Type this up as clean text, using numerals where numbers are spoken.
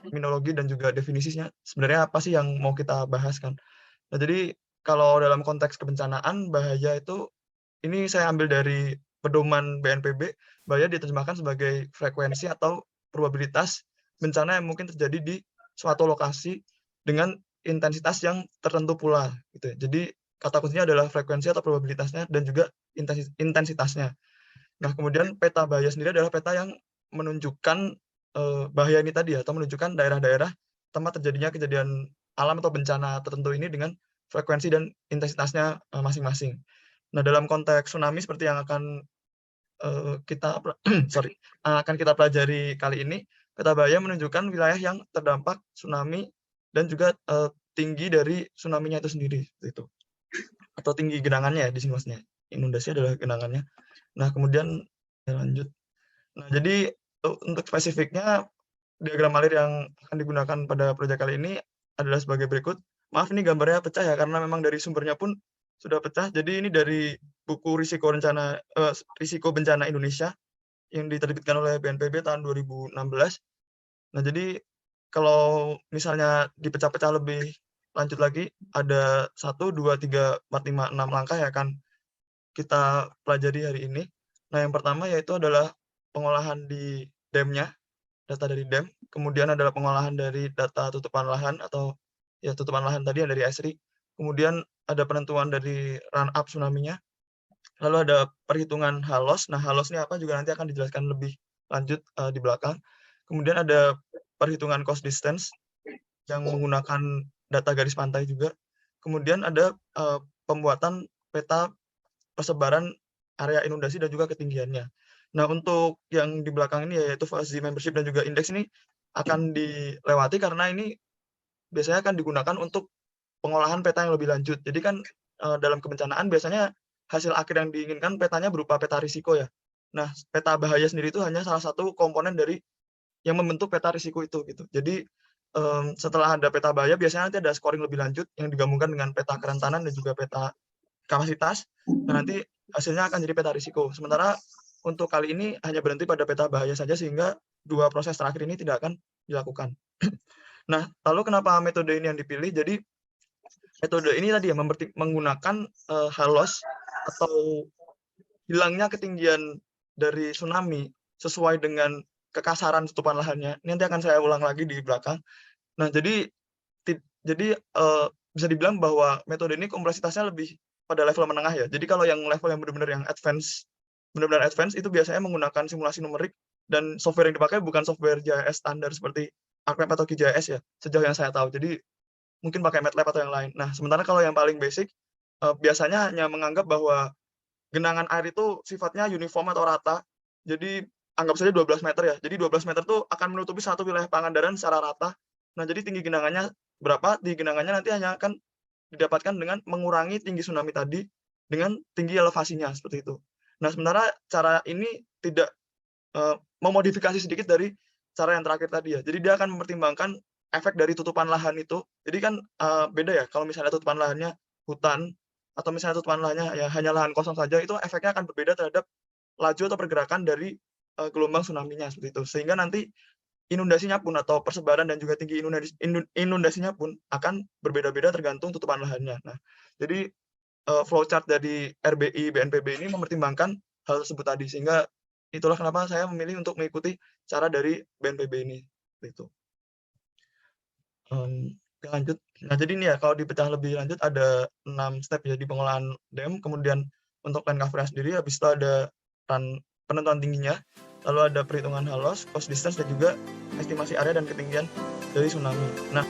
terminologi dan juga definisinya sebenarnya apa sih yang mau kita bahas kan. Nah, jadi kalau dalam konteks kebencanaan, bahaya itu ini saya ambil dari pedoman BNPB, bahaya diterjemahkan sebagai frekuensi atau probabilitas bencana yang mungkin terjadi di suatu lokasi dengan intensitas yang tertentu pula, gitu ya. Jadi kata kuncinya adalah frekuensi atau probabilitasnya dan juga intensitasnya. Nah, kemudian peta bahaya sendiri adalah peta yang menunjukkan, bahaya ini tadi ya, atau menunjukkan daerah-daerah tempat terjadinya kejadian alam atau bencana tertentu ini dengan frekuensi dan intensitasnya, masing-masing. Nah, dalam konteks tsunami seperti yang akan, kita akan kita pelajari kali ini, peta bahaya menunjukkan wilayah yang terdampak tsunami dan juga, tinggi dari tsunami-nya itu sendiri, seperti itu. Atau tinggi genangannya ya di sini maksudnya, inundasi adalah genangannya. Nah, kemudian lanjut. Nah, jadi, untuk spesifiknya diagram alir yang akan digunakan pada proyek kali ini adalah sebagai berikut. Maaf ini gambarnya pecah ya, karena memang dari sumbernya pun sudah pecah. Jadi ini dari buku Risiko Bencana Indonesia yang diterbitkan oleh BNPB tahun 2016. Nah, jadi kalau misalnya dipecah-pecah lebih lanjut lagi, ada 1, 2, 3, 4, 5, 6 langkah yang akan kita pelajari hari ini. Nah, yang pertama yaitu adalah pengolahan di dam-nya, data dari dam, kemudian adalah pengolahan dari data tutupan lahan atau ya tutupan lahan tadi yang dari ESRI, kemudian ada penentuan dari run up tsunami-nya, lalu ada perhitungan HALOS. Nah, HALOS ini apa juga nanti akan dijelaskan lebih lanjut, di belakang. Kemudian ada perhitungan coast distance yang menggunakan data garis pantai juga. Kemudian ada, pembuatan peta persebaran area inundasi dan juga ketinggiannya. Nah, untuk yang di belakang ini yaitu fuzzy membership dan juga indeks ini akan dilewati karena ini biasanya akan digunakan untuk pengolahan peta yang lebih lanjut. Jadi kan, dalam kebencanaan biasanya hasil akhir yang diinginkan petanya berupa peta risiko ya. Nah, peta bahaya sendiri itu hanya salah satu komponen dari yang membentuk peta risiko itu, gitu. Jadi, setelah ada peta bahaya biasanya nanti ada scoring lebih lanjut yang digabungkan dengan peta kerentanan dan juga peta kapasitas. Nah, nanti hasilnya akan jadi peta risiko. Sementara untuk kali ini hanya berhenti pada peta bahaya saja sehingga 2 proses terakhir ini tidak akan dilakukan. Nah, lalu kenapa metode ini yang dipilih? Jadi metode ini tadi ya menggunakan, HALOS atau hilangnya ketinggian dari tsunami sesuai dengan kekasaran tutupan lahannya. Ini nanti akan saya ulang lagi di belakang. Nah, bisa dibilang bahwa metode ini kompleksitasnya lebih pada level menengah ya. Jadi kalau yang level yang benar-benar yang advance, benar-benar advance itu biasanya menggunakan simulasi numerik dan software yang dipakai bukan software GIS standar seperti ArcMap atau QGIS ya, sejauh yang saya tahu. Jadi mungkin pakai MATLAB atau yang lain. Nah, sementara kalau yang paling basic, biasanya hanya menganggap bahwa genangan air itu sifatnya uniform atau rata. Jadi anggap saja 12 meter ya. Jadi 12 meter itu akan menutupi satu wilayah Pangandaran secara rata. Nah, jadi tinggi genangannya berapa, tinggi genangannya nanti hanya akan didapatkan dengan mengurangi tinggi tsunami tadi dengan tinggi elevasinya, seperti itu. Nah, sementara cara ini tidak, memodifikasi sedikit dari cara yang terakhir tadi ya. Jadi dia akan mempertimbangkan efek dari tutupan lahan itu. Jadi kan, beda ya kalau misalnya tutupan lahannya hutan atau misalnya tutupan lahannya ya hanya lahan kosong saja, itu efeknya akan berbeda terhadap laju atau pergerakan dari, gelombang tsunami-nya, seperti itu. Sehingga nanti inundasinya pun atau persebaran dan juga tinggi inundasinya pun akan berbeda-beda tergantung tutupan lahannya. Nah, jadi, flowchart dari RBI BNPB ini mempertimbangkan hal tersebut tadi, sehingga itulah kenapa saya memilih untuk mengikuti cara dari BNPB ini, gitu. Oke lanjut. Nah, jadi ini ya kalau dipecah lebih lanjut ada 6 step ya di pengolahan dam, kemudian untuk land cover-nya sendiri, habis itu ada penentuan tingginya, lalu ada perhitungan HALOS, coast distance, dan juga estimasi area dan ketinggian dari tsunami. Nah,